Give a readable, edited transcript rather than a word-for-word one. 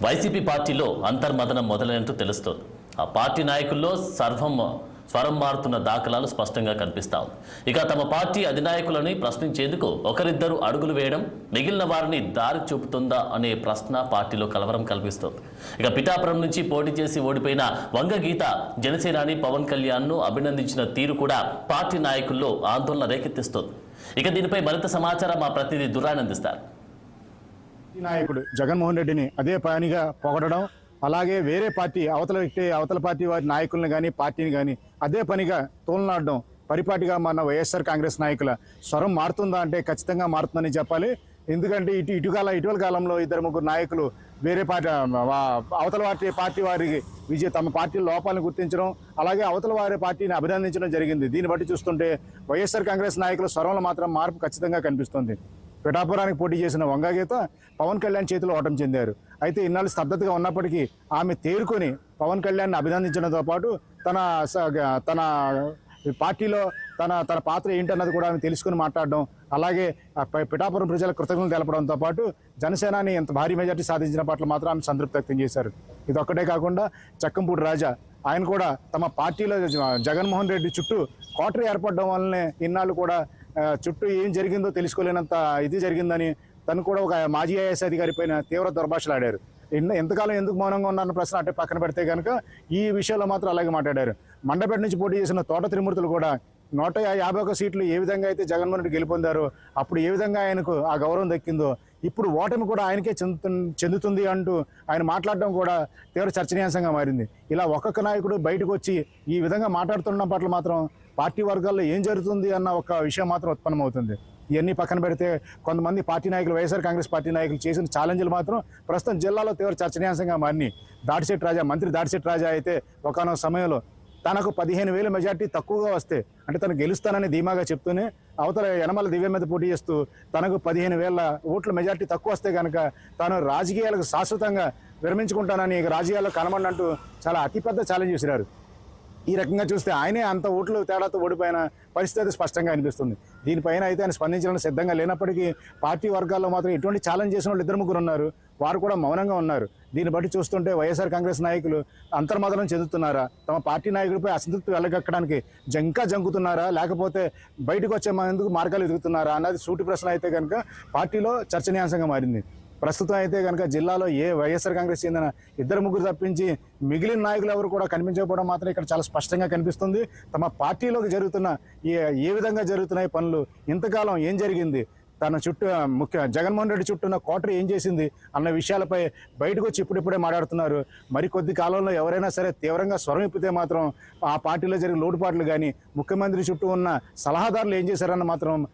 YCP పార్టీలో అంతర్మదనం మొదలైనట్టు తెలుస్తోంది. ఆ పార్టీ నాయకుల్లో స్వరం మారుతున్న దాఖలాలు స్పష్టంగా కనిపిస్తా ఉంది. ఇక తమ పార్టీ అధినాయకులని ప్రశ్నించేందుకు ఒకరిద్దరు అడుగులు వేయడం మిగిలిన వారిని దారి చూపుతుందా అనే ప్రశ్న పార్టీలో కలవరం కల్పిస్తోంది. ఇక పిఠాపురం నుంచి పోటీ చేసి ఓడిపోయిన వంగగీత జనసేనాని పవన్ కళ్యాణ్ను అభినందించిన తీరు కూడా పార్టీ నాయకుల్లో ఆందోళన రేకెత్తిస్తోంది. ఇక దీనిపై మరింత సమాచారం మా ప్రతినిధి దుర్రాయన్ అందిస్తారు. నాయకుడు జగన్మోహన్ రెడ్డిని అదే పనిగా పొగడడం, అలాగే వేరే పార్టీ అవతల పార్టీ వారి నాయకులను కానీ పార్టీని కానీ అదే పనిగా తోలనాడడం పరిపాటిగా మన వైఎస్ఆర్ కాంగ్రెస్ నాయకుల స్వరం మారుతుందా అంటే ఖచ్చితంగా మారుతుందని చెప్పాలి. ఎందుకంటే ఇటీవల కాలంలో ఇద్దరు ముగ్గురు నాయకులు వేరే అవతల పార్టీ వారికి తమ పార్టీ లోపాలను గుర్తించడం, అలాగే అవతల వారి పార్టీని అభినందించడం జరిగింది. దీన్ని బట్టి చూస్తుంటే వైఎస్ఆర్ కాంగ్రెస్ నాయకుల స్వరంలో మాత్రం మార్పు ఖచ్చితంగా కనిపిస్తుంది. పిఠాపురానికి పోటీ చేసిన వంగగీత పవన్ కళ్యాణ్ చేతిలో ఓటమి చెందారు. అయితే ఇన్నాళ్ళు స్తబ్దతగా ఉన్నప్పటికీ ఆమె తేరుకొని పవన్ కళ్యాణ్ని అభినందించడంతో పాటు తన పార్టీలో తన పాత్ర ఏంటన్నది కూడా ఆమె తెలుసుకుని మాట్లాడడం, అలాగే పిఠాపురం ప్రజల కృతజ్ఞతలు తెలపడంతో పాటు జనసేనాని ఇంత భారీ మెజార్టీ సాధించిన పట్ల మాత్రం ఆమె సంతృప్తి వ్యక్తం చేశారు. ఇది ఒక్కటే కాకుండా చక్కంపూడి రాజా ఆయన కూడా తమ పార్టీలో జగన్మోహన్ రెడ్డి చుట్టూ కోటరీ ఏర్పడడం వల్లనే ఇన్నాళ్ళు కూడా చుట్టూ ఏం జరిగిందో తెలుసుకోలేనంత ఇది జరిగిందని తను కూడా ఒక మాజీ ఐఏఎస్ అధికారి పైన తీవ్ర దుర్భాషలు ఆడారు. ఎంతకాలం ఎందుకు మౌనంగా ఉన్నారన్న ప్రశ్న అంటే పక్కన పెడితే కనుక ఈ విషయంలో మాత్రం అలాగే మాట్లాడారు. మండపేట నుంచి పోటీ చేసిన తోట త్రిమూర్తులు కూడా 151 సీట్లు ఏ విధంగా అయితే జగన్మోహన్ రెడ్డి గెలుపొందారో, అప్పుడు ఏ విధంగా ఆయనకు ఆ గౌరవం దక్కిందో ఇప్పుడు ఓటమి కూడా ఆయనకే చెందుతుంది అంటూ ఆయన మాట్లాడడం కూడా తీవ్ర చర్చనీయాంశంగా మారింది. ఇలా ఒక్కొక్క నాయకుడు బయటకు వచ్చి ఈ విధంగా మాట్లాడుతుండడం పట్ల మాత్రం పార్టీ వర్గాల్లో ఏం జరుగుతుంది అన్న ఒక విషయం మాత్రం ఉత్పన్నమవుతుంది. ఇవన్నీ పక్కన పెడితే కొంతమంది పార్టీ నాయకులు, వైఎస్ఆర్ కాంగ్రెస్ పార్టీ నాయకులు చేసిన ఛాలెంజ్లు మాత్రం ప్రస్తుతం జిల్లాలో తీవ్ర చర్చనీయాంశంగా మారినాయి. మంత్రి దాడిశెట్టి రాజా అయితే ఒకానొక సమయంలో తనకు 15,000 మెజార్టీ తక్కువగా వస్తే, అంటే తను గెలుస్తానని ధీమాగా చెప్తూనే అవతల యనమల దివ్య మీద పోటీ చేస్తూ తనకు 15,000 ఓట్ల మెజార్టీ తక్కువ వస్తే కనుక తాను రాజకీయాలకు శాశ్వతంగా విరమించుకుంటానని రాజకీయాల్లో కనబడినట్టు చాలా అతిపెద్ద ఛాలెంజ్ చేశారు. ఈ రకంగా చూస్తే ఆయనే అంత ఓట్లు తేడాతో ఓడిపోయిన పరిస్థితి స్పష్టంగా అనిపిస్తుంది. దీనిపైన అయితే ఆయన స్పందించడానికి సిద్ధంగా లేనప్పటికీ పార్టీ వర్గాల్లో మాత్రం ఎటువంటి ఛాలెంజ్ చేసిన వాళ్ళు 2-3 ఉన్నారు. వారు కూడా మౌనంగా ఉన్నారు. దీన్ని బట్టి చూస్తుంటే వైఎస్ఆర్ కాంగ్రెస్ నాయకులు అంతర్మదనం చెందుతున్నారా, తమ పార్టీ నాయకుడిపై అసంతృప్తి వెళ్ళగక్కడానికి జంకుతున్నారా, లేకపోతే బయటకు వచ్చే ఎందుకు మార్గాలు ఎదుగుతున్నారా అన్నది సూటి ప్రశ్న అయితే కనుక పార్టీలో చర్చనీయాంశంగా మారింది. ప్రస్తుతం అయితే కనుక జిల్లాలో వైఎస్ఆర్ కాంగ్రెస్ చెందిన 2-3 తప్పించి మిగిలిన నాయకులు ఎవరు కూడా కనిపించకపోవడం మాత్రం ఇక్కడ చాలా స్పష్టంగా కనిపిస్తుంది. తమ పార్టీలోకి జరుగుతున్న ఏ విధంగా జరుగుతున్నాయి పనులు, ఇంతకాలం ఏం జరిగింది, తన చుట్టూ జగన్మోహన్ రెడ్డి చుట్టూ ఉన్న కోటరీ ఏం చేసింది అన్న విషయాలపై బయటకు వచ్చి ఇప్పుడిప్పుడే మాట్లాడుతున్నారు. మరికొద్ది కాలంలో ఎవరైనా సరే తీవ్రంగా స్వరం ఇప్పితే మాత్రం ఆ పార్టీలో జరిగిన లోటుపాట్లు కానీ, ముఖ్యమంత్రి చుట్టూ ఉన్న సలహాదారులు ఏం చేశారన్న మాత్రం